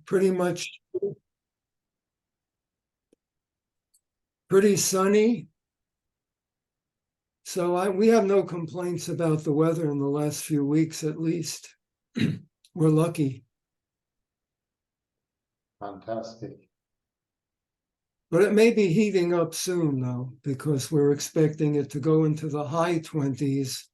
pretty much pretty sunny. So we have no complaints about the weather in the last few weeks, at least. We're lucky. Fantastic. But it may be heating up soon, though, because we're expecting it to go into the high 20s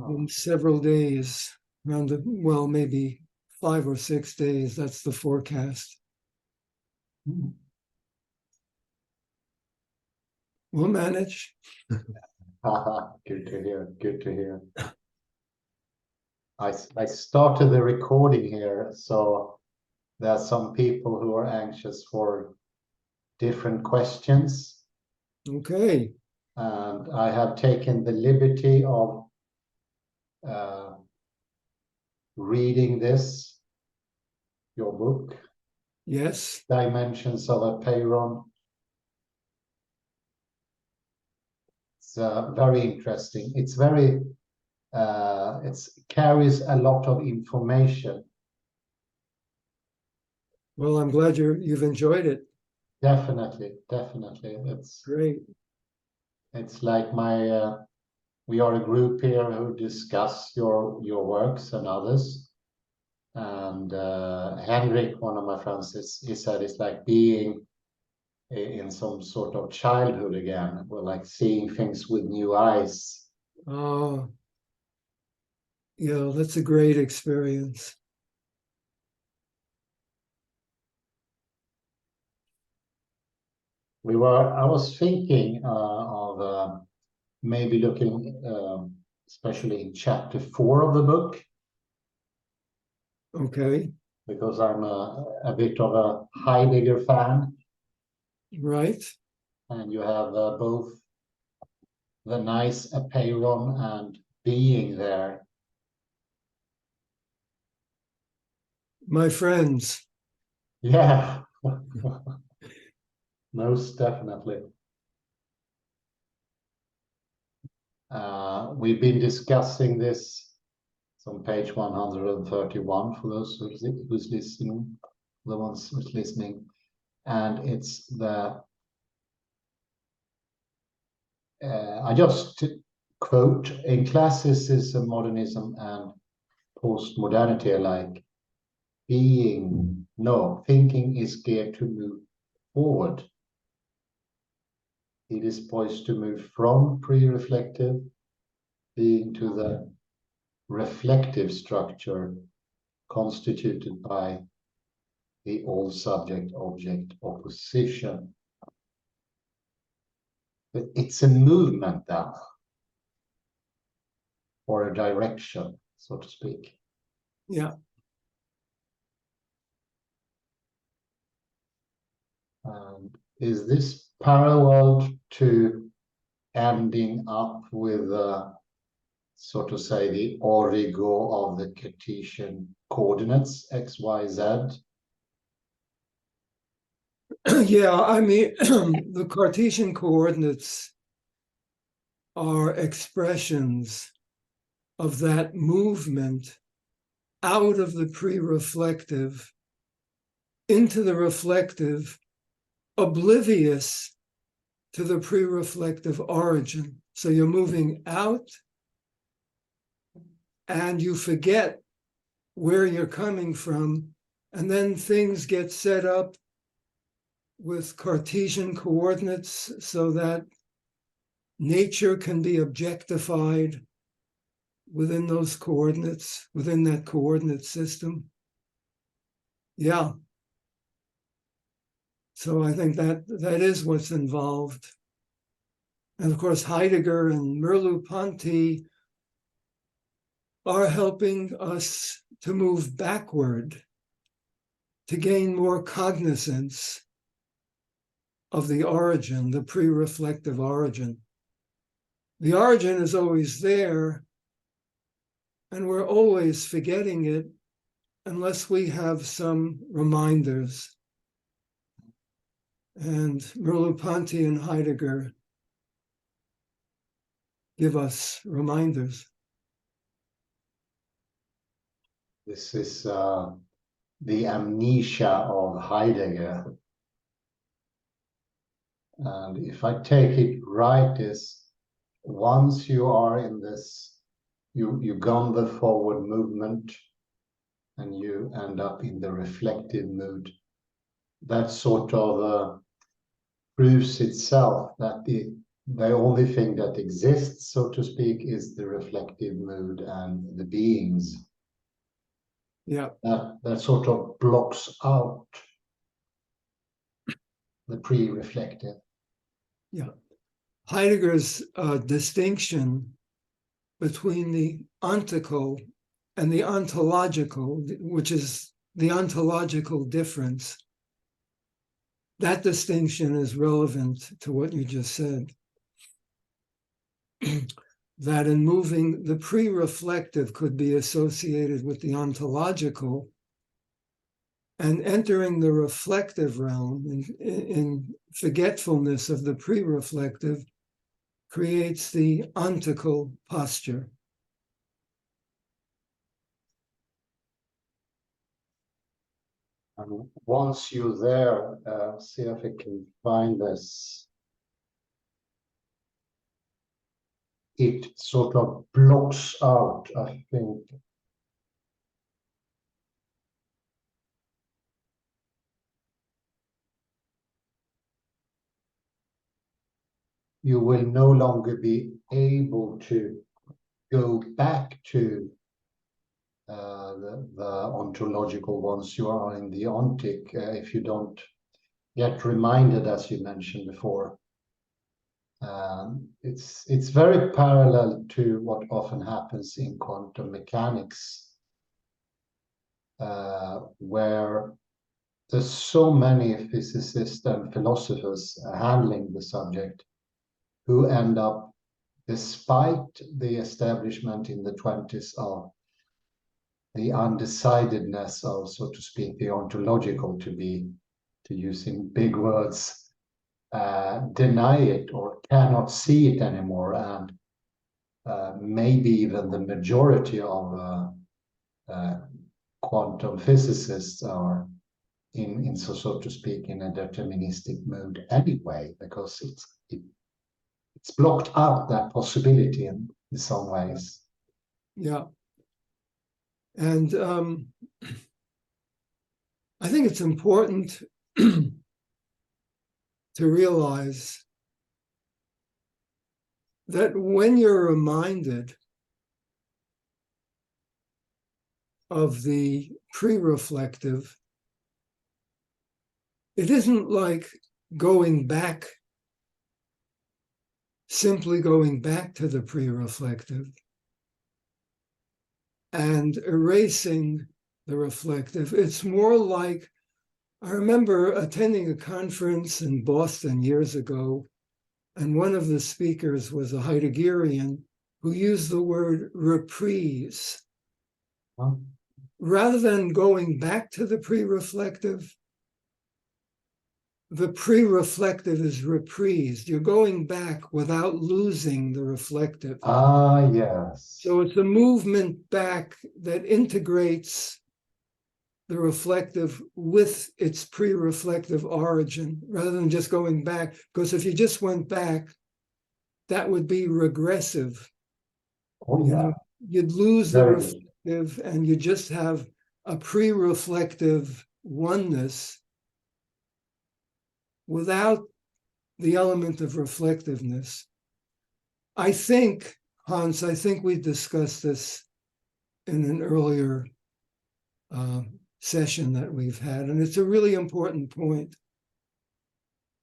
in several days, well, maybe 5 or 6 days. That's the forecast. We'll manage. Good to hear. Good to hear. I started the recording here, so there are some people who are anxious for different questions. Okay. And I have taken the liberty of reading this, your book. Yes. Dimensions of a Peyron. It's very interesting. It's very, it carries a lot of information. Well, I'm glad you've enjoyed it. Definitely, definitely. It's great. It's like we are a group here who discuss your works and others. And Henrik, one of my friends, he said it's like being in some sort of childhood again. We're like seeing things with new eyes. Oh, yeah, that's a great experience. I was thinking of maybe looking, especially in chapter 4 of the book. Okay. Because I'm a bit of a Heidegger fan. Right. And you have both the nice apeiron and being there. My friends. Yeah. Most definitely. We've been discussing this. It's on page 131 for those who's listening, the ones who's listening. And it's I just quote, in classicism, modernism, and postmodernity alike, thinking is geared to move forward. It is poised to move from pre-reflective being to the reflective structure constituted by the all subject-object opposition. But it's a movement then, or a direction, so to speak. Yeah. And is this parallel to ending up with, so to say, the origo of the Cartesian coordinates, x, y, z? Yeah, I mean, the Cartesian coordinates are expressions of that movement out of the pre-reflective into the reflective, oblivious to the pre-reflective origin. So you're moving out and you forget where you're coming from, and then things get set up with Cartesian coordinates so that nature can be objectified within those coordinates, within that coordinate system. Yeah. So I think that is what's involved. And of course, Heidegger and Merleau-Ponty are helping us to move backward, to gain more cognizance of the origin, the pre-reflective origin. The origin is always there, and we're always forgetting it unless we have some reminders. And Merleau-Ponty and Heidegger give us reminders. This is the amnesia of Heidegger. And if I take it right, is once you are in this, you gone the forward movement and you end up in the reflective mood. That sort of proves itself that the only thing that exists, so to speak, is the reflective mood and the beings. Yeah. That sort of blocks out the pre-reflective. Yeah. Heidegger's distinction between the ontical and the ontological, which is the ontological difference, that distinction is relevant to what you just said. That in moving, the pre-reflective could be associated with the ontological, and entering the reflective realm in forgetfulness of the pre-reflective creates the ontical posture. And once you're there, see if I can find this. It sort of blocks out, I think. You will no longer be able to go back to the ontological once you are in the ontic, if you don't get reminded, as you mentioned before. It's very parallel to what often happens in quantum mechanics, where there's so many physicists and philosophers handling the subject who end up, despite the establishment in the 20s of the undecidedness of, so to speak, the ontological, to using big words, deny it or cannot see it anymore. And maybe even the majority of quantum physicists are in so to speak, in a deterministic mood anyway, because it's blocked out that possibility in some ways. Yeah. And I think it's important to realize that when you're reminded of the pre-reflective, it isn't like going back, simply going back to the pre-reflective and erasing the reflective. It's more like, I remember attending a conference in Boston years ago, and one of the speakers was a Heideggerian who used the word reprise. Huh? Rather than going back to the pre-reflective is reprised. You're going back without losing the reflective. Ah, yes. So it's a movement back that integrates the reflective with its pre-reflective origin, rather than just going back. Because if you just went back, that would be regressive. Oh, yeah. You'd lose the Very reflective and you just have a pre-reflective oneness without the element of reflectiveness. I think, Hans, we discussed this in an earlier session that we've had, and it's a really important point.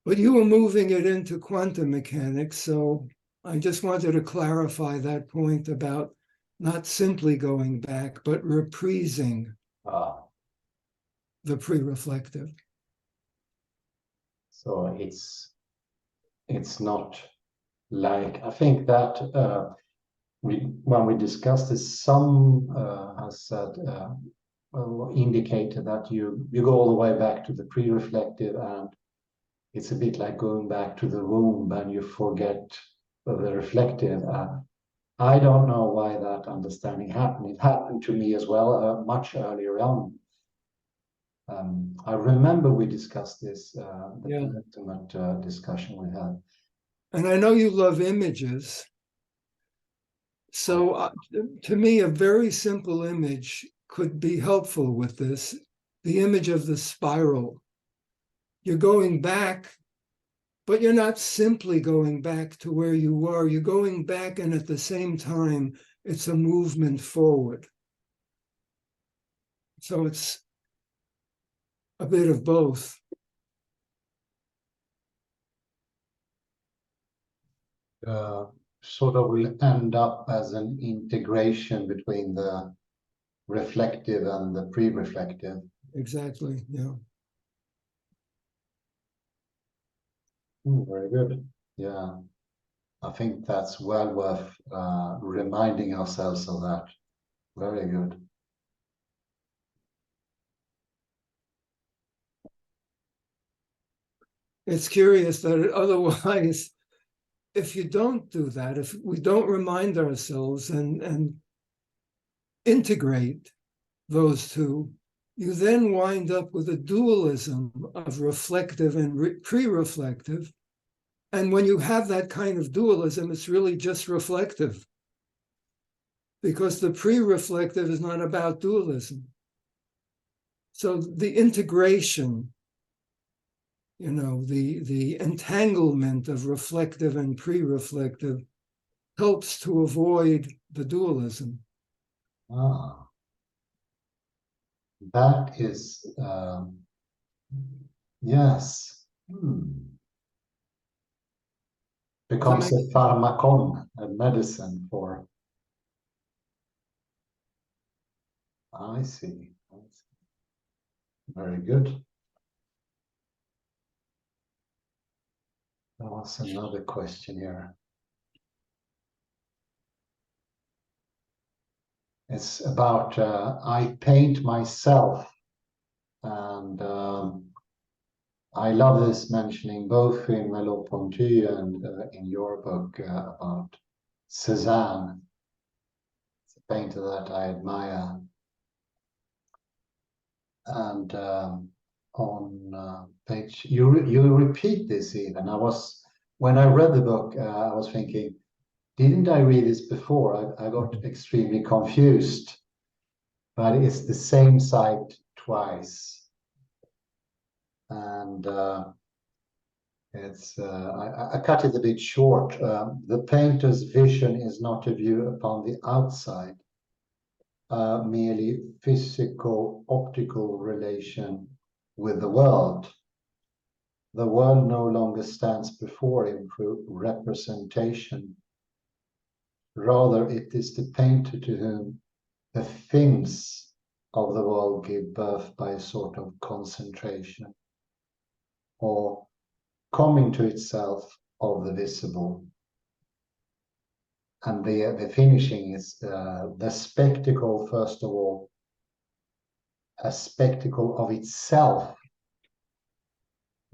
But you were moving it into quantum mechanics, so I just wanted to clarify that point about not simply going back, but reprising the pre-reflective. So it's not like, I think that when we discussed this, some has said, indicated that you go all the way back to the pre-reflective, and it's a bit like going back to the womb and you forget the reflective. I don't know why that understanding happened. It happened to me as well, much earlier on. I remember we discussed this, the Yeah. penultimate discussion we had. And I know you love images. So to me, a very simple image could be helpful with this. The image of the spiral. You're going back, but you're not simply going back to where you were. You're going back, and at the same time, it's a movement forward. So it's a bit of both. Sort of will end up as an integration between the reflective and the pre-reflective. Exactly, yeah. Very good. Yeah, I think that's well worth reminding ourselves of that. Very good. It's curious that otherwise, if you don't do that, if we don't remind ourselves and integrate those two, you then wind up with a dualism of reflective and pre-reflective. And when you have that kind of dualism, it's really just reflective, because the pre-reflective is not about dualism. So the integration, the entanglement of reflective and pre-reflective helps to avoid the dualism. Ah, that is, yes. Becomes a pharmacon, a medicine for. I see. Very good. There was another question here. It's about I paint myself, and I love this mentioning both in Merleau-Ponty and in your book about Cézanne. It's a painter that I admire. And on page, you repeat this even. When I read the book, I was thinking, didn't I read this before? I got extremely confused. But it's the same site twice. And I cut it a bit short. The painter's vision is not a view upon the outside, merely physical, optical relation with the world. The world no longer stands before him through representation. Rather, it is the painter to whom the things of the world give birth by a sort of concentration, or coming to itself of the visible. And the finishing is the spectacle, first of all, a spectacle of itself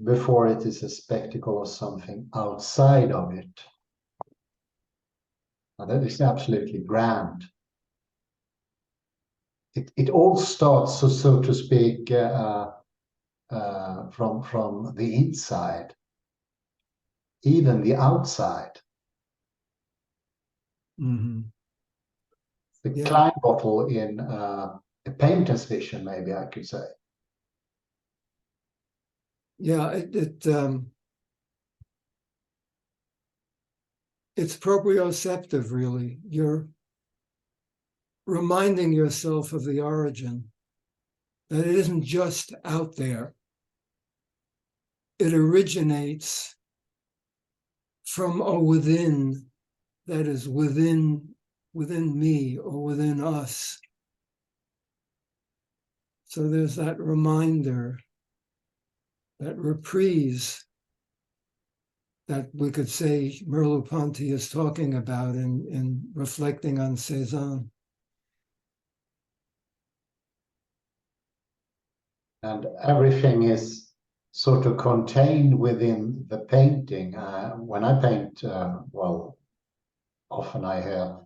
before it is a spectacle of something outside of it. Now, that is absolutely grand. It all starts, so to speak, from the inside, even the outside. Mm-hmm. The Klein bottle in a painter's vision, maybe I could say. Yeah, it's proprioceptive, really. You're reminding yourself of the origin, that it isn't just out there. It originates from a within, that is within me or within us. So there's that reminder, that reprise that we could say Merleau-Ponty is talking about in reflecting on Cézanne. And everything is sort of contained within the painting. When I paint, often I hear,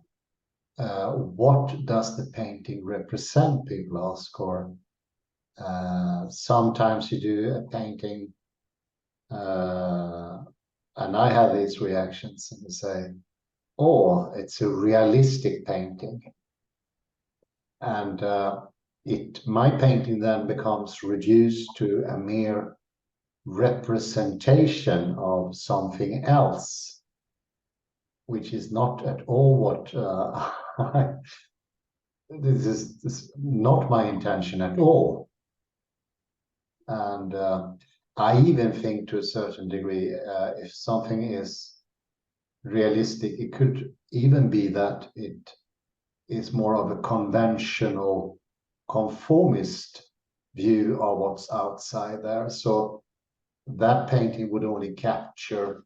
what does the painting represent? People ask, or Sometimes you do a painting, and I have these reactions and say, "Oh, it's a realistic painting," and my painting then becomes reduced to a mere representation of something else, which is not at all what this is not my intention at all. And I even think, to a certain degree, if something is realistic, it could even be that it is more of a conventional, conformist view of what's outside there. So that painting would only capture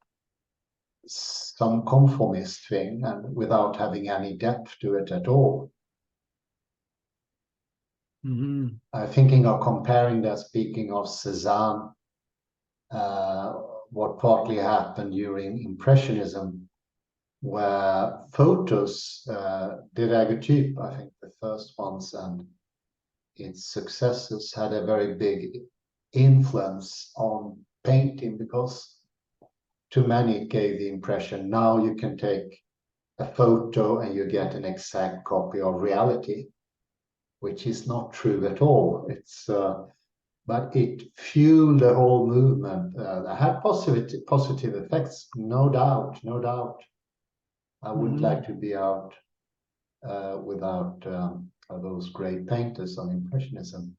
some conformist thing and without having any depth to it at all. Mm-hmm. Thinking of comparing that, speaking of Cézanne, what partly happened during Impressionism, where photos, daguerreotype, I think the first ones, and its successors had a very big influence on painting, because to many it gave the impression now you can take a photo and you get an exact copy of reality, which is not true at all. It's but it fueled the whole movement. It had positive effects, no doubt, no doubt. I wouldn't Mm-hmm. like to be out without those great painters on Impressionism.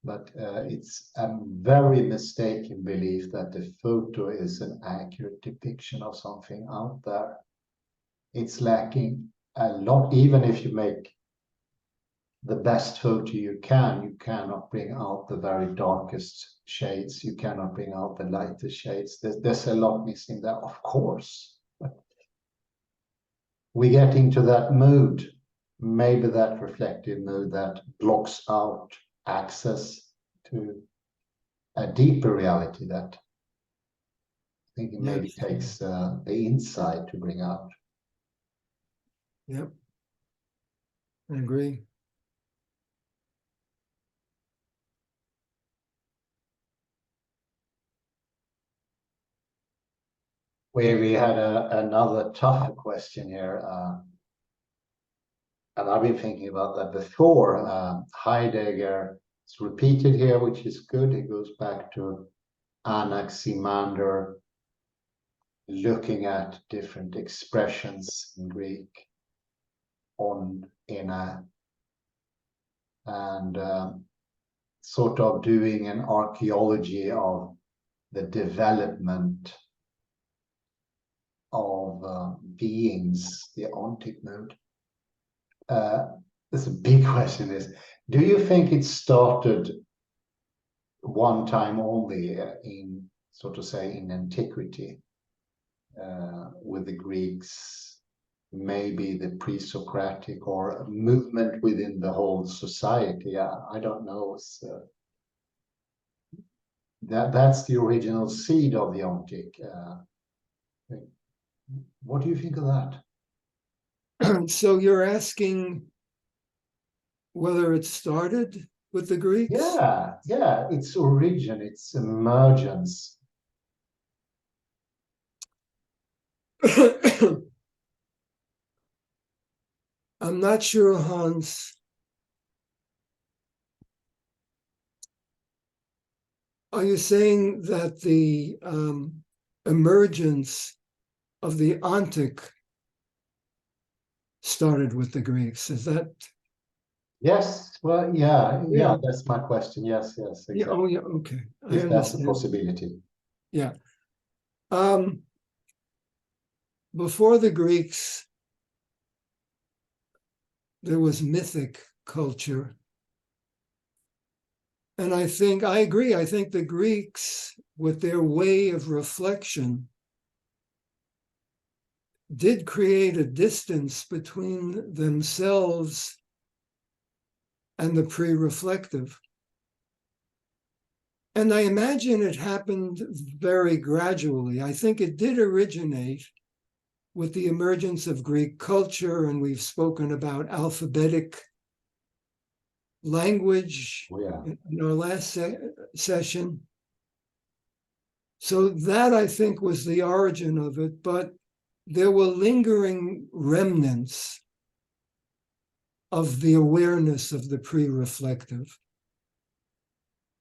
But it's a very mistaken belief that the photo is an accurate depiction of something out there. It's lacking a lot. Even if you make the best photo you cannot bring out the very darkest shades. You cannot bring out the lightest shades. There's a lot missing there, of course. But we get into that mood, maybe that reflective mood that blocks out access to a deeper reality that I think it maybe Yes. takes the insight to bring out. Yep. I agree. We had another tougher question here, and I've been thinking about that before. Heidegger is repeated here, which is good. It goes back to Anaximander, looking at different expressions in Greek, on, in, a, and sort of doing an archaeology of the development of beings, the ontic mode. This is a big question is, do you think it started one time only in, so to say, in antiquity with the Greeks, maybe the pre-Socratic, or a movement within the whole society? I don't know. That's the original seed of the ontic. What do you think of that? So you're asking whether it started with the Greeks? Yeah, its origin, its emergence. I'm not sure, Hans. Are you saying that the emergence of the ontic started with the Greeks? Is that? Yes, well, yeah, that's my question. Yes, exactly. Yeah, oh, yeah, okay. I If that's a understand. possibility. Yeah. Before the Greeks, there was mythic culture. And I agree, I think the Greeks, with their way of reflection, did create a distance between themselves and the pre-reflective. And I imagine it happened very gradually. I think it did originate with the emergence of Greek culture, and we've spoken about alphabetic language Yeah. in our last session. So that, I think, was the origin of it, but there were lingering remnants of the awareness of the pre-reflective.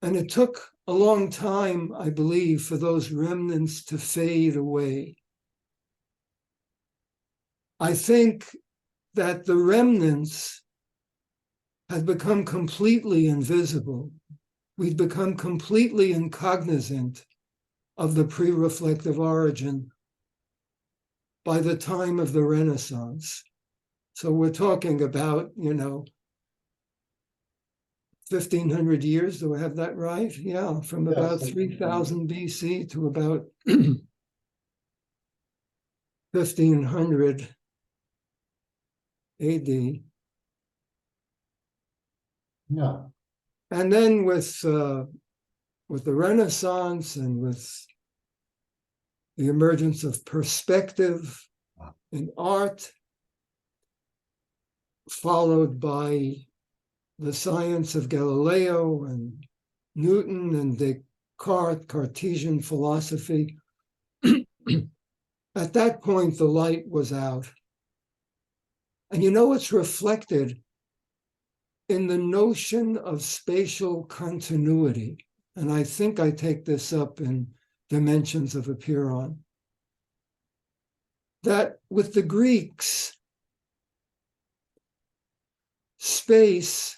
And it took a long time, I believe, for those remnants to fade away. I think that the remnants had become completely invisible. We'd become completely incognizant of the pre-reflective origin by the time of the Renaissance. So we're talking about, 1,500 years. Do I have that right? Yeah, from about 3000 BC to about 1500 AD. Yeah. And then with the Renaissance and with the emergence of perspective in art, followed by the science of Galileo and Newton and Descartes, Cartesian philosophy, at that point, the light was out. And it's reflected in the notion of spatial continuity. And I think I take this up in Dimensions of Apeiron. That with the Greeks, space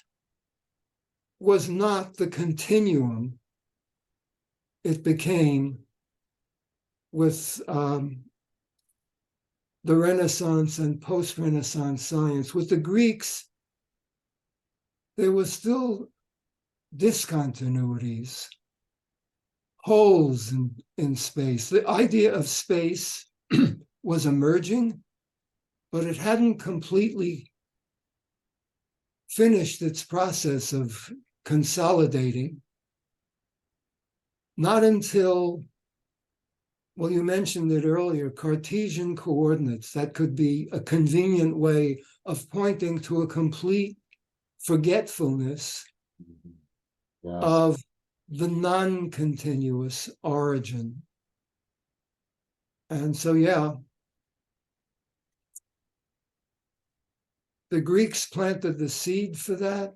was not the continuum it became with the Renaissance and post-Renaissance science. With the Greeks, there was still discontinuities, holes in space. The idea of space was emerging, but it hadn't completely finished its process of consolidating. Not until, well, you mentioned it earlier, Cartesian coordinates. That could be a convenient way of pointing to a complete forgetfulness of the non-continuous origin. And so, the Greeks planted the seed for that.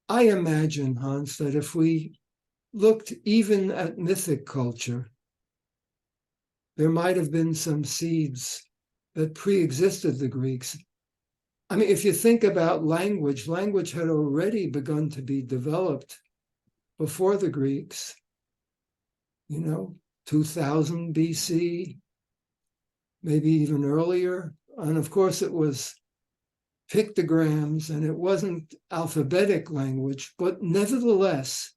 I imagine, Hans, that if we looked even at mythic culture, there might have been some seeds that pre-existed the Greeks. I mean, if you think about language had already begun to be developed before the Greeks, 2000 BC, maybe even earlier. And of course, it was pictograms and it wasn't alphabetic language, but nevertheless,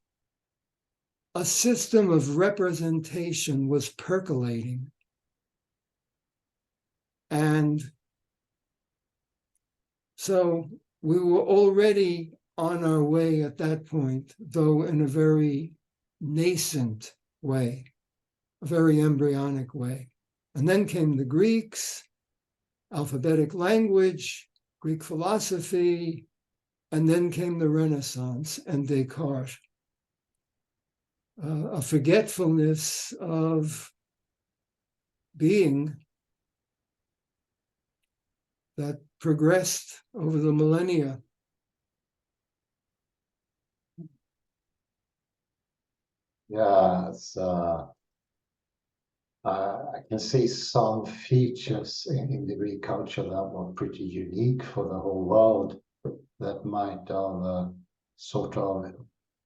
a system of representation was percolating. And so we were already on our way at that point, though in a very nascent way, a very embryonic way. And then came the Greeks, alphabetic language, Greek philosophy, and then came the Renaissance and Descartes. A forgetfulness of being that progressed over the millennia. Yeah, I can see some features in the Greek culture that were pretty unique for the whole world that might have sort of,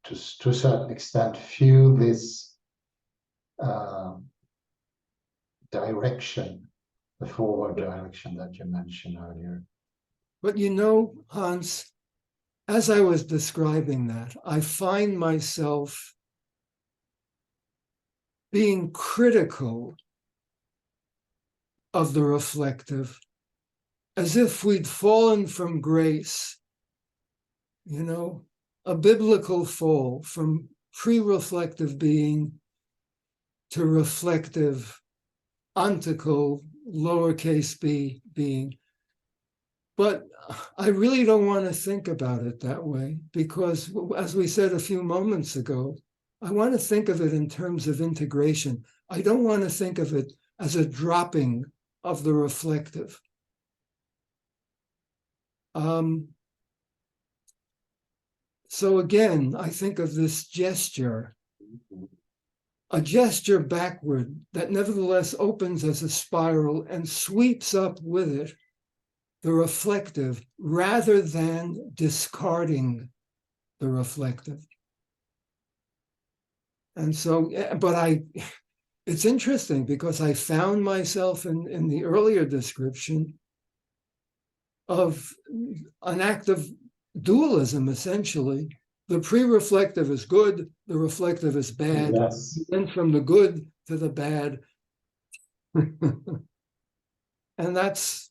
to a certain extent, fuel this direction, the forward direction that you mentioned earlier. But Hans, as I was describing that, I find myself being critical of the reflective, as if we'd fallen from grace, a biblical fall from pre-reflective being to reflective, ontical, lowercase b being. But I really don't want to think about it that way, because as we said a few moments ago, I want to think of it in terms of integration. I don't want to think of it as a dropping of the reflective. So again, I think of this gesture, a gesture backward that nevertheless opens as a spiral and sweeps up with it the reflective rather than discarding the reflective. And so, but it's interesting because I found myself in the earlier description of an act of dualism, essentially. The pre-reflective is good, the reflective is bad, Yes. and from the good to the bad. And that's,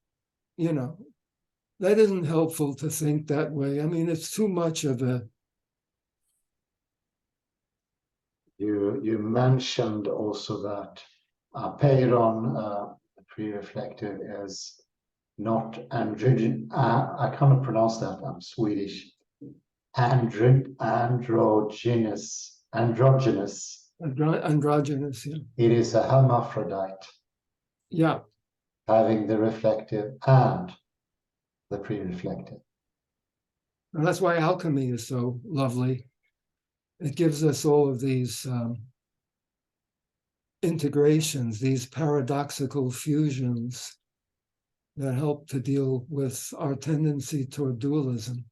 that isn't helpful to think that way. I mean, it's too much of a... You mentioned also that apeiron, pre-reflective, is not androgynous. I cannot pronounce that. I'm Swedish. Androgynous. Androgynous, yeah. It is a hermaphrodite. Yeah. Having the reflective and the pre-reflective. And that's why alchemy is so lovely. It gives us all of these integrations, these paradoxical fusions that help to deal with our tendency toward dualism.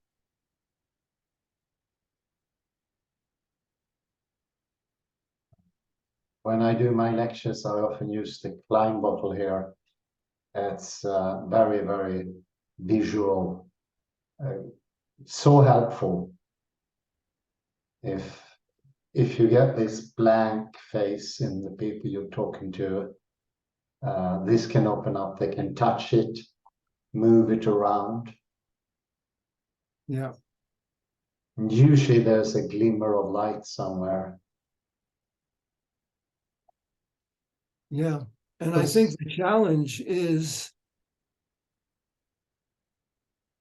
When I do my lectures, I often use the Klein bottle here. It's very, very visual, so helpful. If you get this blank face in the people you're talking to, this can open up. They can touch it, move it around. Yeah. And usually there's a glimmer of light somewhere. Yeah. And I think the challenge is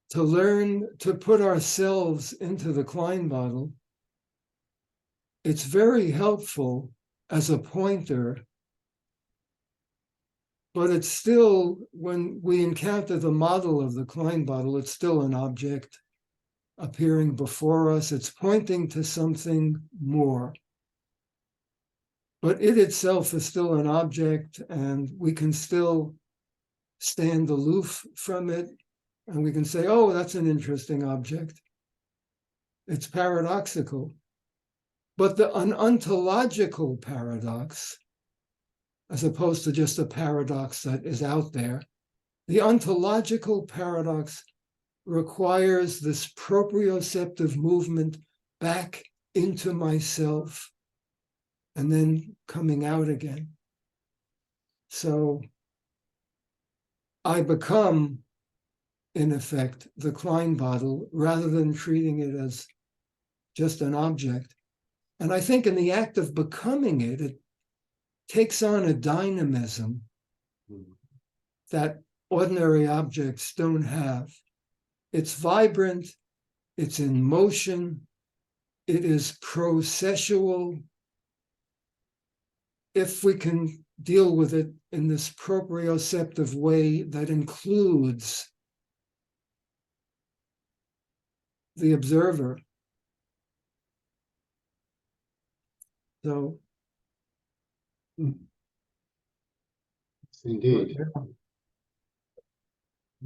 to learn to put ourselves into the Klein bottle. It's very helpful as a pointer, but it's still, when we encounter the model of the Klein bottle, it's still an object appearing before us. It's pointing to something more. But it itself is still an object, and we can still stand aloof from it, and we can say, oh, that's an interesting object. It's paradoxical. But an ontological paradox, as opposed to just a paradox that is out there, the ontological paradox requires this proprioceptive movement back into myself and then coming out again. So I become, in effect, the Klein bottle rather than treating it as just an object. And I think in the act of becoming it, it takes on a dynamism that ordinary objects don't have. It's vibrant, it's in motion, it is processual. If we can deal with it in this proprioceptive way that includes the observer. So, indeed,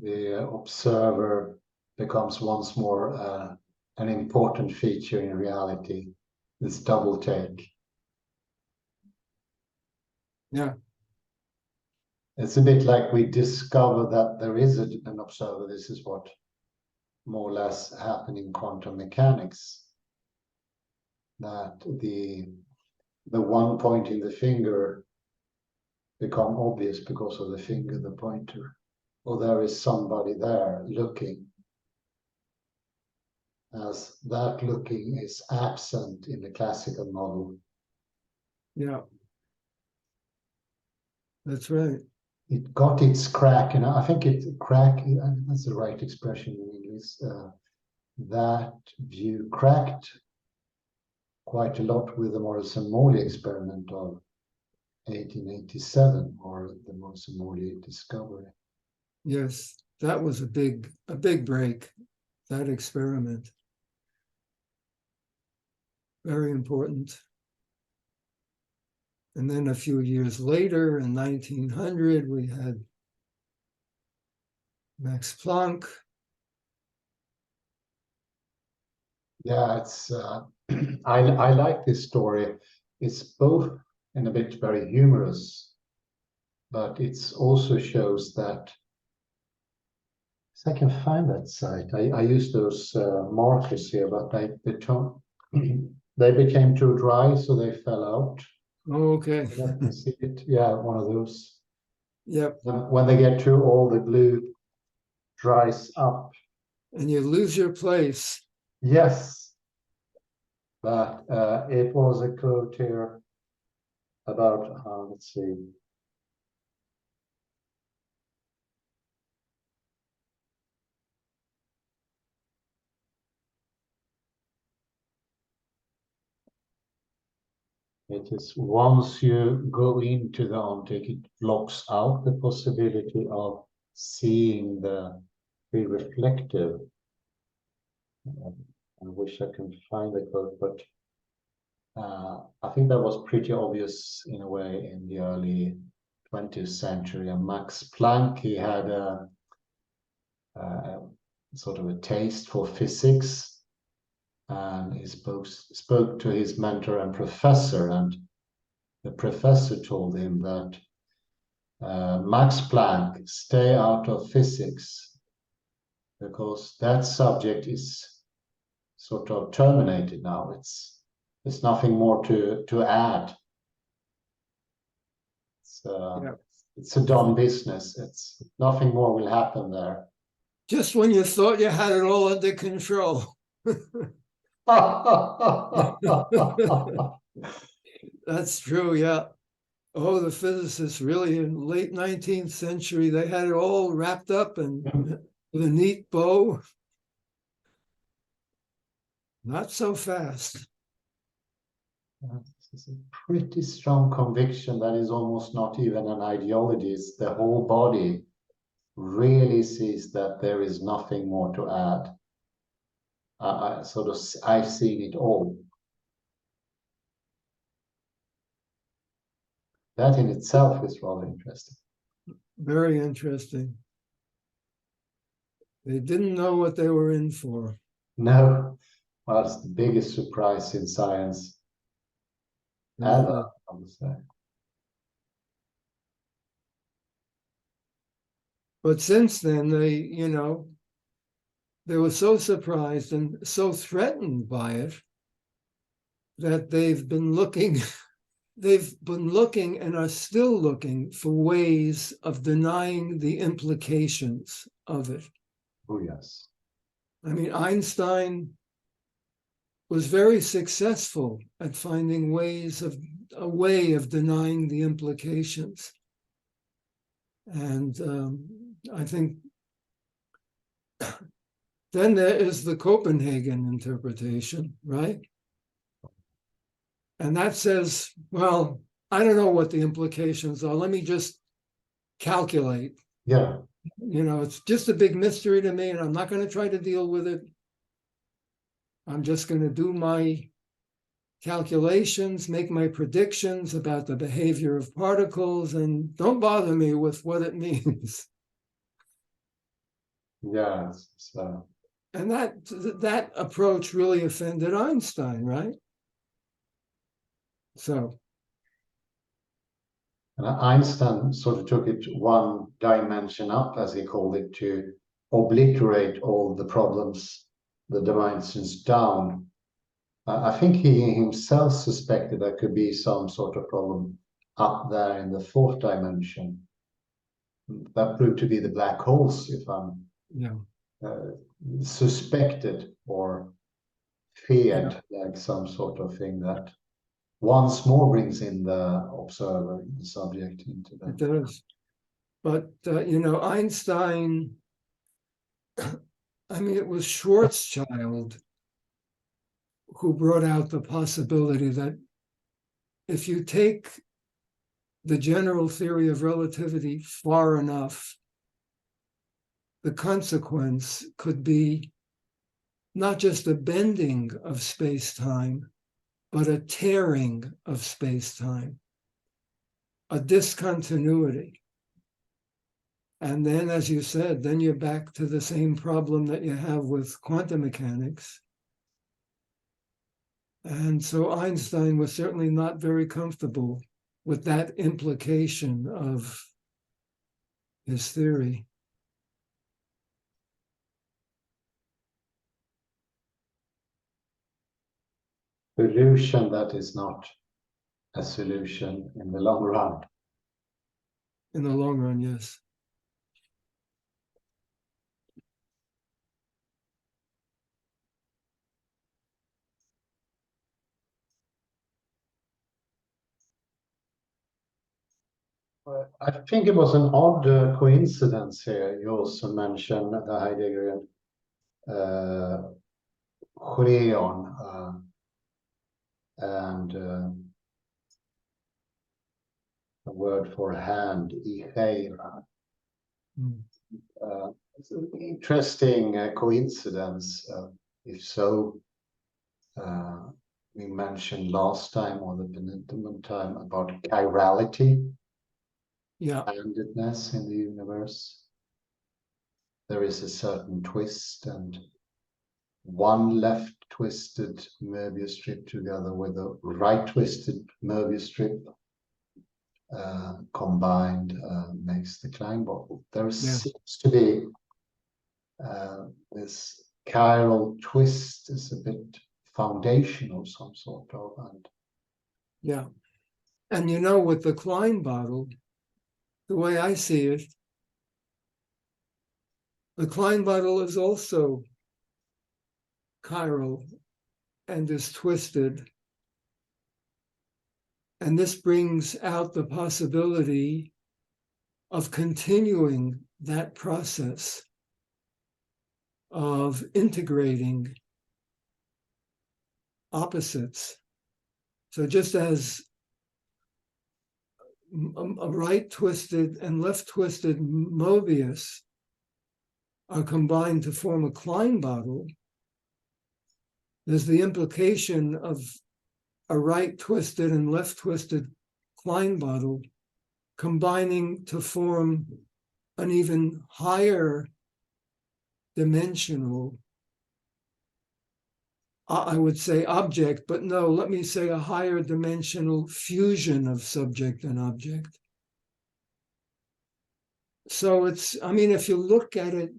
the observer becomes once more an important feature in reality, this double take. yeah. It's a bit like we discover that there is an observer. This is what more or less happened in quantum mechanics, that the one pointing the finger become obvious because of the finger, the pointer, or there is somebody there looking, as that looking is absent in the classical model. Yeah, that's right. it got its crack, and I think crack, that's the right expression in English. That view cracked quite a lot with the Morrison-Morley experiment of 1887, or the Morrison-Morley discovery. Yes, that was a big break, that experiment. Very important. And then a few years later, in 1900, we had Max Planck. Yeah, it's I like this story. It's both in a bit very humorous, but it also shows that, if I can find that site, I use those markers here, but they became too dry, so they fell out. Oh, okay. Let me see it. Yeah, one of those. Yep. When they get too old, the glue dries up. And you lose your place. Yes, but it was a quote here about, let's see. It is once you go into the Antik, it blocks out the possibility of seeing the reflective. I wish I can find the quote, but I think that was pretty obvious in a way in the early 20th century. And Max Planck, he had a sort of a taste for physics, and he spoke to his mentor and professor, and the professor told him that Max Planck, stay out of physics, because that subject is sort of terminated now. There's nothing more to add. It's a done business. It's nothing more will happen there. Just when you thought you had it all under control. That's true, yeah. Oh, the physicists really in late 19th century, they had it all wrapped up and with a neat bow. Not so fast. This is a pretty strong conviction that is almost not even an ideology. It's the whole body really sees that there is nothing more to add. I've seen it all. That in itself is rather interesting. Very interesting. They didn't know what they were in for. No, well, it's the biggest surprise in science ever, I would say. But since then, they were so surprised and so threatened by it that they've been looking and are still looking for ways of denying the implications of it. Oh, yes. I mean, Einstein was very successful at finding a way of denying the implications. And I think then there is the Copenhagen interpretation, right? And that says, well, I don't know what the implications are. Let me just calculate. Yeah. It's just a big mystery to me, and I'm not going to try to deal with it. I'm just going to do my calculations, make my predictions about the behavior of particles, and don't bother me with what it means. Yeah. And that approach really offended Einstein, right? So. And Einstein sort of took it one dimension up, as he called it, to obliterate all the problems, the dimensions down. I think he himself suspected there could be some sort of problem up there in the fourth dimension. That proved to be the black holes, if I'm suspected or feared, like some sort of thing that once more brings in the observer, the subject into that. It does. But, Einstein, I mean, it was Schwarzschild who brought out the possibility that if you take the general theory of relativity far enough, the consequence could be not just a bending of space-time, but a tearing of space-time, a discontinuity. And then, as you said, then you're back to the same problem that you have with quantum mechanics. And so Einstein was certainly not very comfortable with that implication of his theory. Solution that is not a solution in the long run. In the long run, yes. I think it was an odd coincidence here. You also mentioned the Heideggerian Chreon and the word for hand, Icheira. It's an interesting coincidence. If so, we mentioned last time or the penultimate time about chirality, handedness in the universe. There is a certain twist, and one left twisted Möbius strip together with a right twisted Möbius strip combined makes the Klein bottle. There seems to be this chiral twist is a bit foundational, some sort of. And with the Klein bottle, the way I see it, the Klein bottle is also chiral and is twisted. And this brings out the possibility of continuing that process of integrating opposites. So just as a right twisted and left twisted Möbius are combined to form a Klein bottle, there's the implication of a right twisted and left twisted Klein bottle combining to form an even higher dimensional, I would say object, but no, let me say a higher dimensional fusion of subject and object. So if you look at it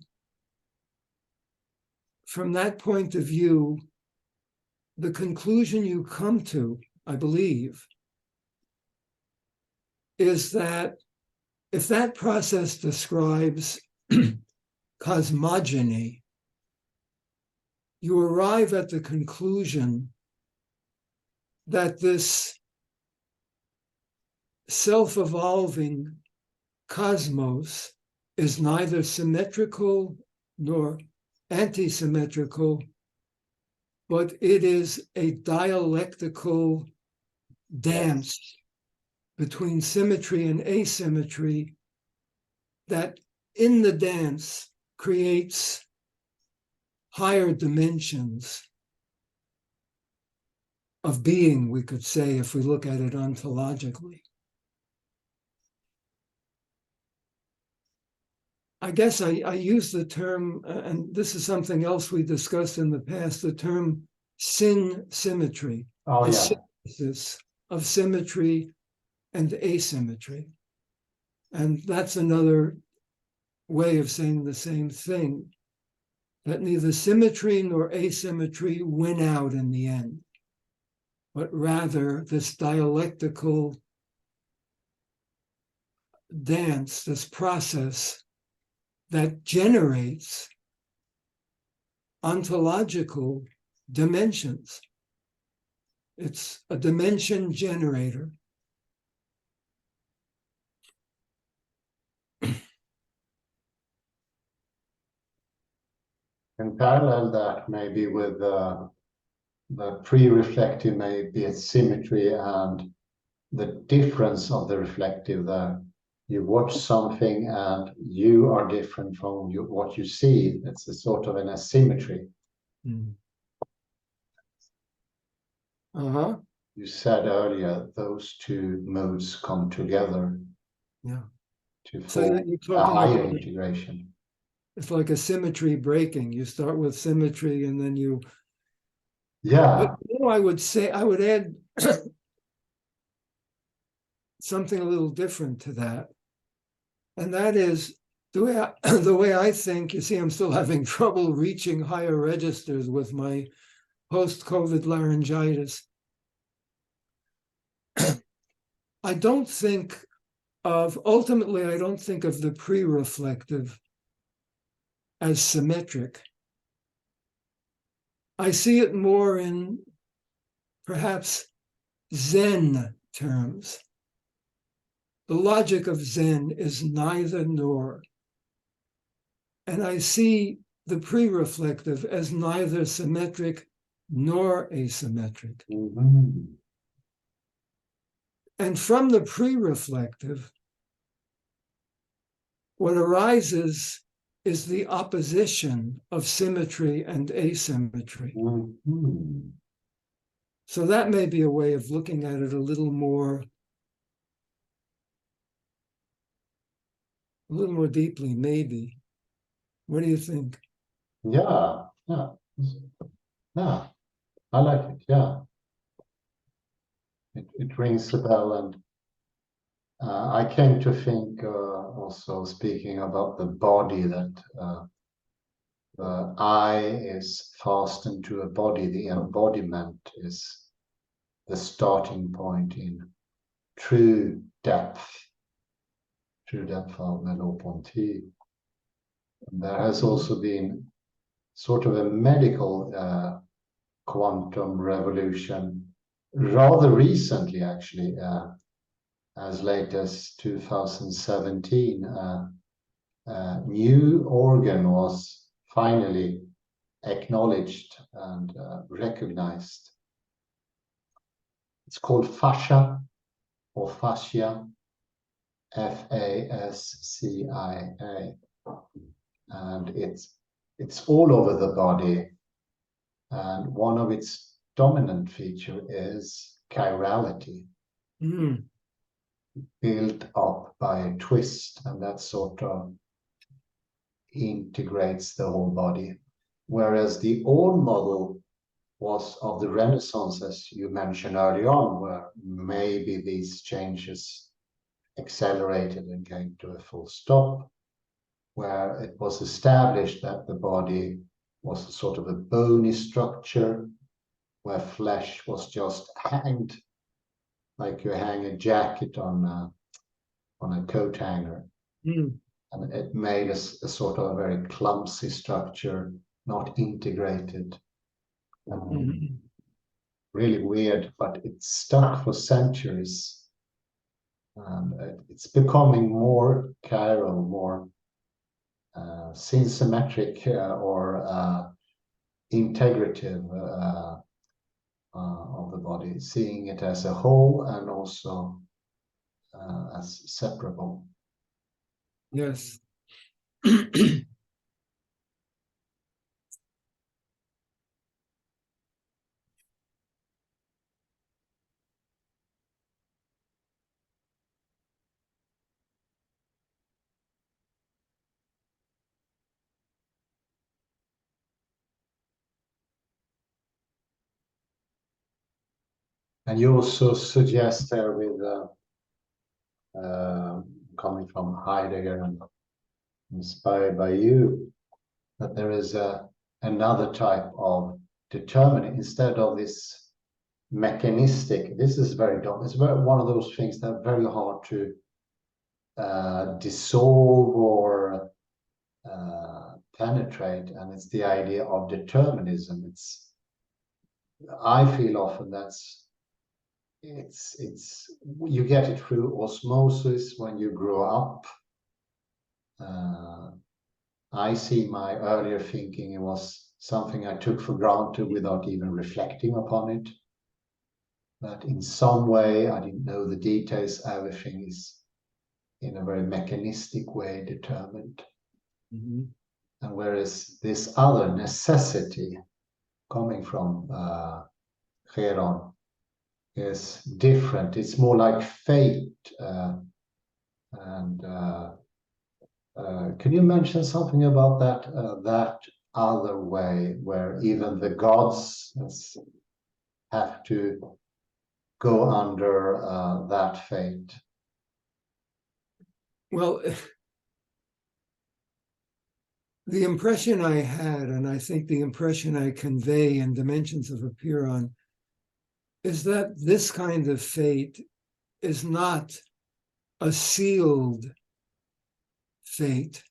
from that point of view, the conclusion you come to, I believe, is that if that process describes cosmogony, you arrive at the conclusion that this self-evolving cosmos is neither symmetrical nor anti-symmetrical, but it is a dialectical dance between symmetry and asymmetry that in the dance creates higher dimensions of being, we could say, if we look at it ontologically. I guess I use the term, and this is something else we discussed in the past, the term symmetry, synthesis of symmetry and asymmetry. And that's another way of saying the same thing, that neither symmetry nor asymmetry win out in the end, but rather this dialectical dance, this process that generates ontological dimensions. It's a dimension generator. In parallel that maybe with the pre-reflective may be a symmetry and the difference of the reflective there. You watch something and you are different from what you see. It's a sort of an asymmetry. Uh-huh. You said earlier, those two modes come together Yeah. to So form you're a talking higher about integration. it's like a symmetry breaking. You start with symmetry and then you. Yeah. But I would say I would add something a little different to that. And that is the way I think, you see, I'm still having trouble reaching higher registers with my post-COVID laryngitis. I don't think ultimately, I don't think of the pre-reflective as symmetric. I see it more in perhaps Zen terms. The logic of Zen is neither nor. And I see the pre-reflective as neither symmetric nor asymmetric. Mm-hmm. And from the pre-reflective, what arises is the opposition of symmetry and asymmetry. Mm-hmm. So that may be a way of looking at it a little more deeply, maybe. What do you think? Yeah, yeah, yeah. I like it. Yeah, it rings a bell, and I came to think also speaking about the body that the eye is fastened to a body. The embodiment is the starting point in true depth, of Merleau-Ponty. There has also been sort of a medical quantum revolution rather recently, actually, as late as 2017. New organ was finally acknowledged and recognized. It's called fascia or fascia, Fascia, and it's all over the body. And one of its dominant feature is chirality, built up by a twist, and that sort of integrates the whole body. Whereas the old model was of the Renaissance, as you mentioned early on, where maybe these changes accelerated and came to a full stop, where it was established that the body was a sort of a bony structure, where flesh was just hanged, like you hang a jacket on a coat hanger. And it made a sort of a very clumsy structure, not integrated. Really weird, but it stuck for centuries. And it's becoming more chiral, more synsymmetric or integrative of the body, seeing it as a whole and also as separable. Yes. And you also suggest there with coming from Heidegger and inspired by you, that there is another type of determining instead of this mechanistic. This is very dumb. It's one of those things that are very hard to dissolve or penetrate, and it's the idea of determinism. I feel often it's you get it through osmosis when you grow up. I see my earlier thinking, it was something I took for granted without even reflecting upon it. That in some way, I didn't know the details, everything is in a very mechanistic way determined. Mm-hmm. And whereas this other necessity coming from Heron is different, it's more like fate. And can you mention something about that other way where even the gods have to go under that fate? Well, the impression I had, and I think the impression I convey in Dimensions of Apeiron, is that this kind of fate is not a sealed fate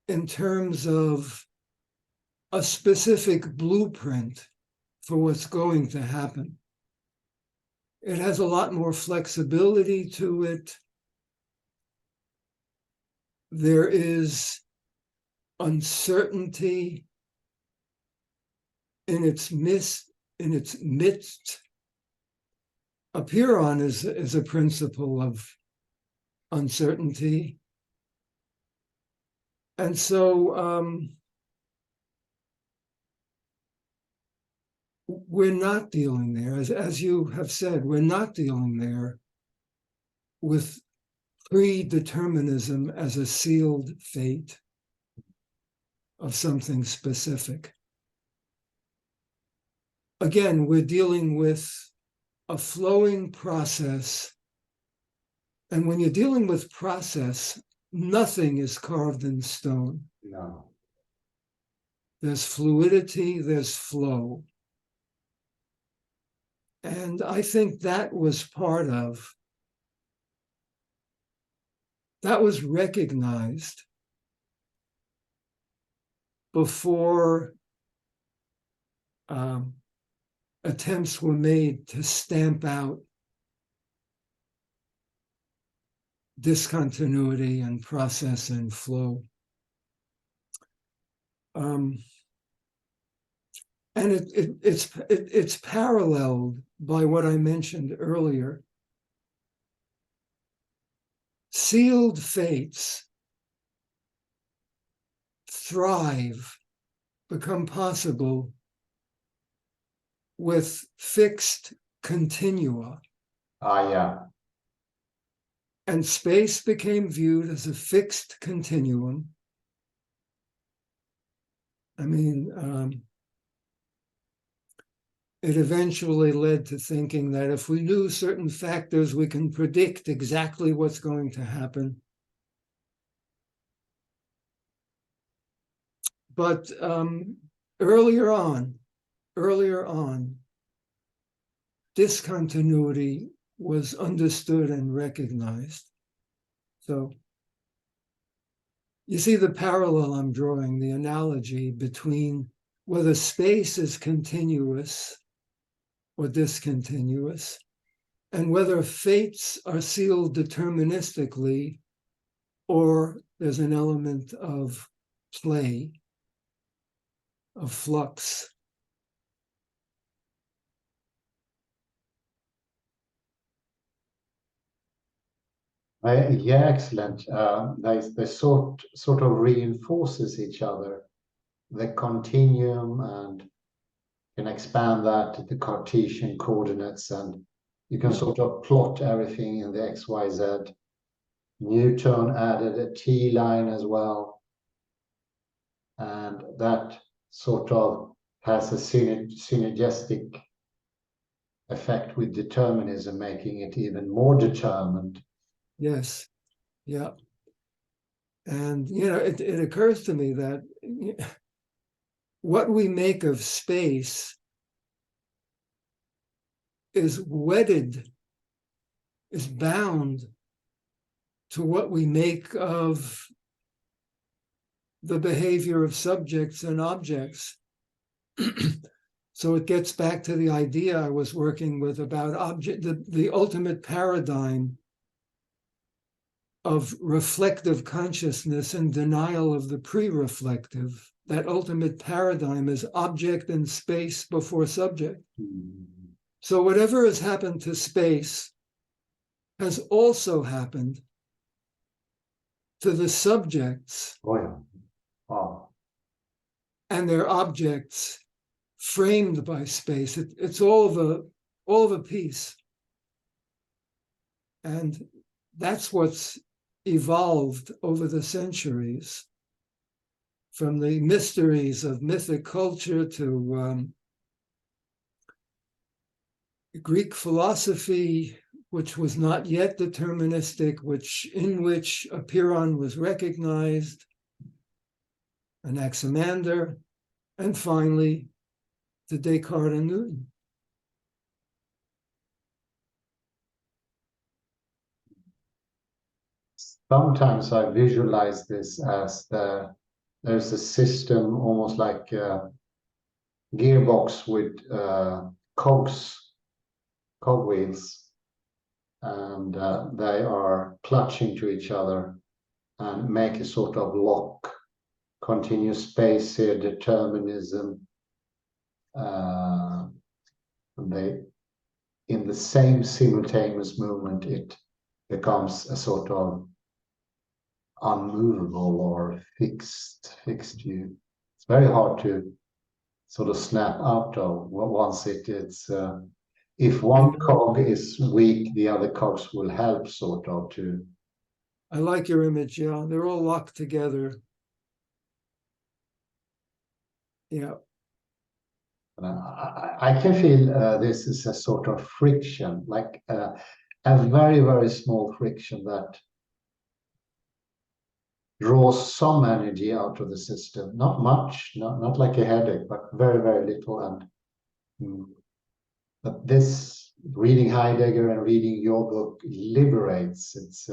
in terms of a specific blueprint for what's going to happen. It has a lot more flexibility to it. There is uncertainty in its midst. Apeiron is a principle of uncertainty. And so we're not dealing there, as you have said, we're not dealing there with predeterminism as a sealed fate of something specific. Again, we're dealing with a flowing process. And when you're dealing with process, nothing is carved in stone. No. There's fluidity, there's flow. And I think that was recognized before attempts were made to stamp out discontinuity and process and flow. And it's paralleled by what I mentioned earlier. Sealed fates thrive, become possible with fixed continua. Yeah. And space became viewed as a fixed continuum. I mean, it eventually led to thinking that if we knew certain factors, we can predict exactly what's going to happen. But earlier on, discontinuity was understood and recognized. So you see the parallel I'm drawing, the analogy between whether space is continuous or discontinuous, and whether fates are sealed deterministically or there's an element of play, of flux. Yeah, excellent. They sort of reinforces each other. The continuum, and can expand that to the Cartesian coordinates, and you can sort of plot everything in the X, Y, Z. Newton added a T line as well. And that sort of has a synergistic effect with determinism, making it even more determined. Yes, yeah. And, it occurs to me that what we make of space is bound to what we make of the behavior of subjects and objects. So it gets back to the idea I was working with about the ultimate paradigm of reflective consciousness and denial of the pre-reflective. That ultimate paradigm is object and space before subject. So whatever has happened to space has also happened to the subjects Oh, yeah. Wow. and their objects framed by space. It's all of a piece. And that's what's evolved over the centuries, from the mysteries of mythic culture to Greek philosophy, which was not yet deterministic, in which a Pyrrhon was recognized, Anaximander, and finally to Descartes and Newton. Sometimes I visualize this as there's a system almost like a gearbox with cogwheels, and they are clutching to each other and make a sort of lock, continuous space here, determinism. They, in the same simultaneous movement, it becomes a sort of unmovable or fixed view. It's very hard to sort of snap out of once it's if one cog is weak, the other cogs will help sort of to. I like your image, yeah. They're all locked together. Yeah. I can feel this is a sort of friction, like a very, very small friction that draws some energy out of the system. Not much, not like a headache, but very, very little. And but this, reading Heidegger and reading your book, liberates. It's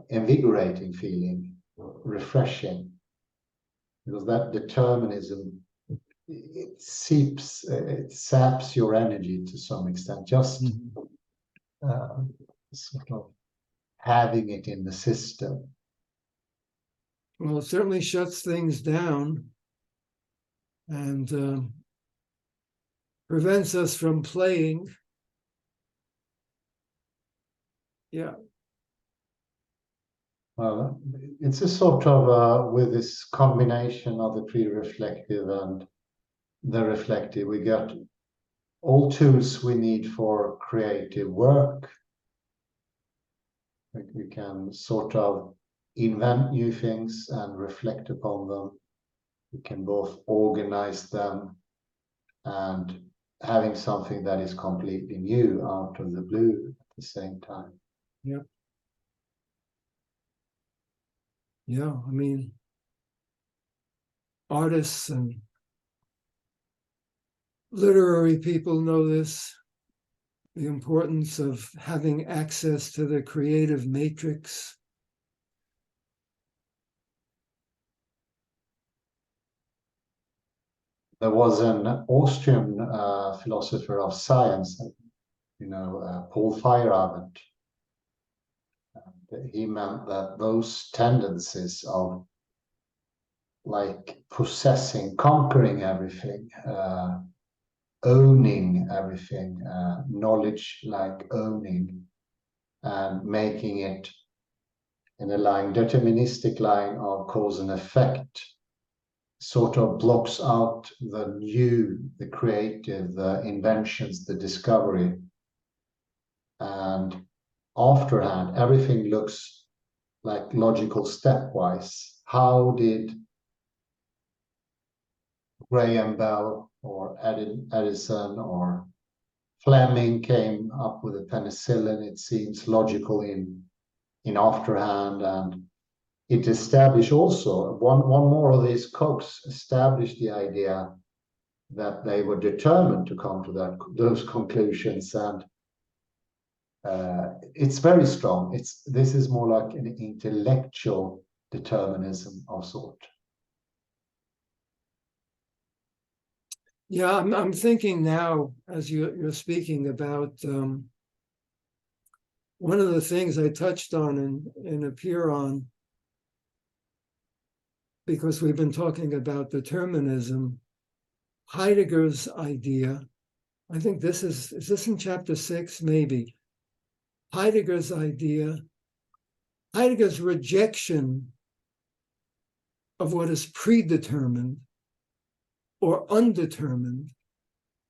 invigorating feeling, refreshing, because that determinism, it saps your energy to some extent, just sort of having it in the system. Well, it certainly shuts things down and prevents us from playing. Yeah. Well, it's a sort of with this combination of the pre-reflective and the reflective, we got all tools we need for creative work. We can sort of invent new things and reflect upon them. We can both organize them and having something that is completely new out of the blue at the same time. Yeah. Yeah, I mean, artists and literary people know this, the importance of having access to the creative matrix. There was an Austrian philosopher of science, Paul Feyerabend. He meant that those tendencies of like possessing, conquering everything, owning everything, knowledge like owning, and making it in a deterministic line of cause and effect, sort of blocks out the new, the creative, the inventions, the discovery. And afterhand, everything looks like logical stepwise. How did Graham Bell or Edison or Fleming came up with the penicillin? It seems logical in afterhand, and it established also one more of these cogs established the idea that they were determined to come to those conclusions, and it's very strong. This is more like an intellectual determinism of sort. Yeah, I'm thinking now, as you're speaking about one of the things I touched on in Appear On, because we've been talking about determinism, Heidegger's idea, I think this is this in chapter 6? Maybe. Heidegger's idea, Heidegger's rejection of what is predetermined or undetermined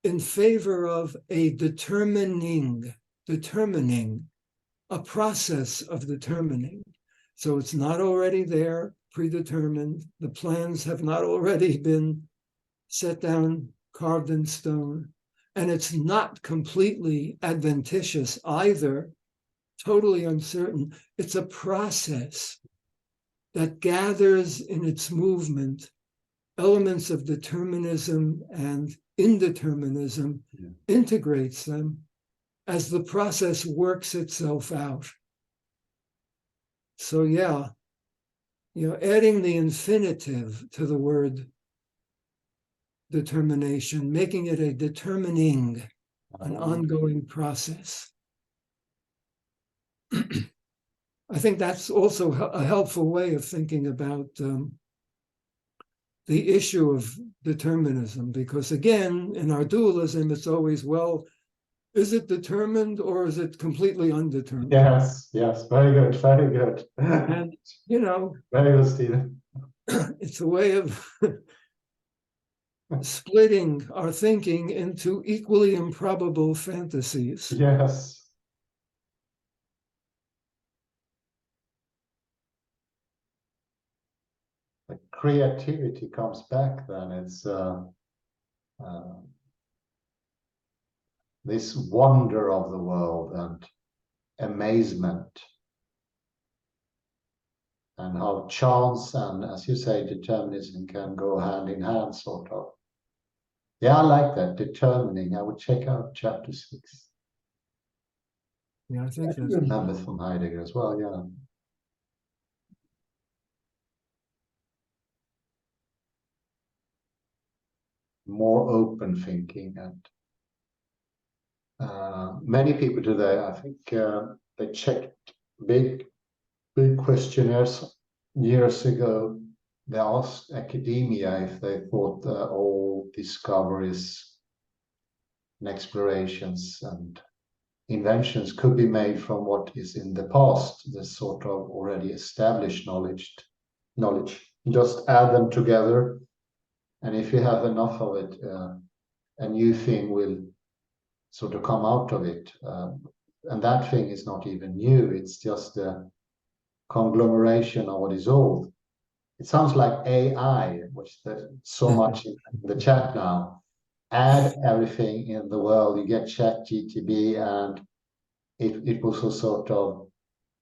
in favor of a determining, a process of determining. So it's not already there, predetermined. The plans have not already been set down, carved in stone. And it's not completely adventitious either, totally uncertain. It's a process that gathers in its movement elements of determinism and indeterminism, integrates them as the process works itself out. So yeah, adding the infinitive to the word determination, making it a determining, an ongoing process. I think that's also a helpful way of thinking about the issue of determinism, because again, in our dualism, it's always, well, is it determined or is it completely undetermined? Yes, very good, very good. And, very good, Stephen. It's a way of splitting our thinking into equally improbable fantasies. Yes. The creativity comes back then. It's this wonder of the world and amazement, and how chance and, as you say, determinism can go hand in hand, sort of. Yeah, I like that, determining. I would check out chapter 6. Yeah, I think that's remember from Heidegger as well, yeah. More open thinking, and many people today, I think, they checked big questionnaires years ago. They asked academia if they thought all discoveries and explorations and inventions could be made from what is in the past, the sort of already established knowledge. Just add them together, and if you have enough of it, a new thing will sort of come out of it. And that thing is not even new, it's just a conglomeration of what is old. It sounds like AI, which there's so much in the chat now. Add everything in the world, you get ChatGTP, and it will sort of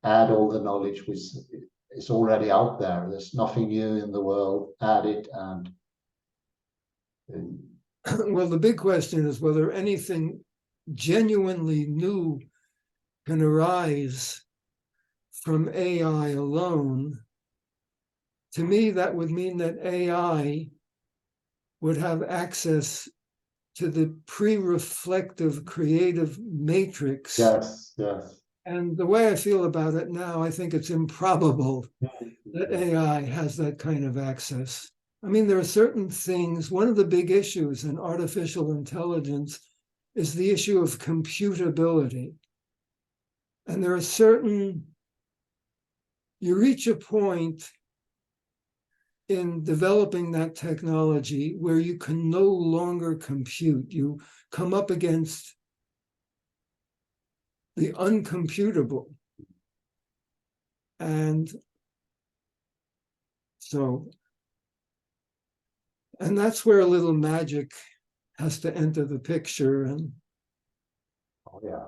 add all the knowledge which is already out there. There's nothing new in the world, add it, and well, the big question is whether anything genuinely new can arise from AI alone. To me, that would mean that AI would have access to the pre-reflective creative matrix. Yes. And the way I feel about it now, I think it's improbable that AI has that kind of access. I mean, there are certain things. One of the big issues in artificial intelligence is the issue of computability. And there are certain, you reach a point in developing that technology where you can no longer compute. You come up against the uncomputable. And that's where a little magic has to enter the picture. And oh yeah.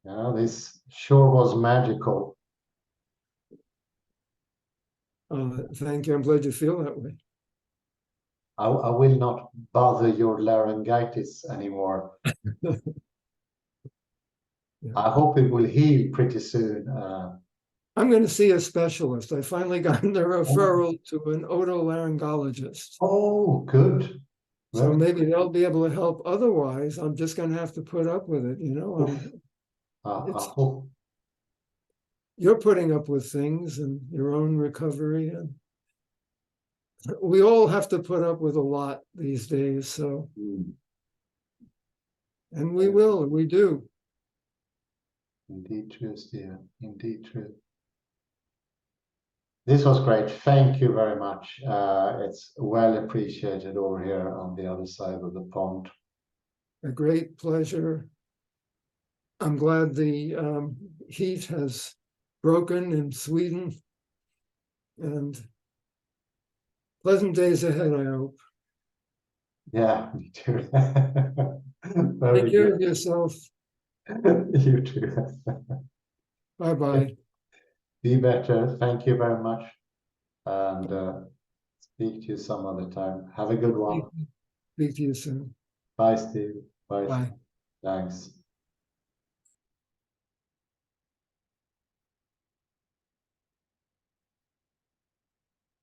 Yeah, this sure was magical. Thank you. I'm glad you feel that way. I will not bother your laryngitis anymore. Yeah. I hope it will heal pretty soon. I'm going to see a specialist. I finally got the referral to an otolaryngologist. Oh, good. So Well, maybe they'll be able to help. Otherwise, I'm just going to have to put up with it. I It's hope. you're putting up with things and your own recovery, and we all have to put up with a lot these days. So, and we do. Indeed true, Stephen. Indeed true. This was great. Thank you very much. It's well appreciated over here on the other side of the pond. A great pleasure. I'm glad the heat has broken in Sweden, and pleasant days ahead, I hope. Yeah, me too. Very Take care good. of yourself. You too. Bye-bye. Be better. Thank you very much. And speak to you some other time. Have a good one. Speak to you soon. Bye, Steve. Bye. Bye. Thanks.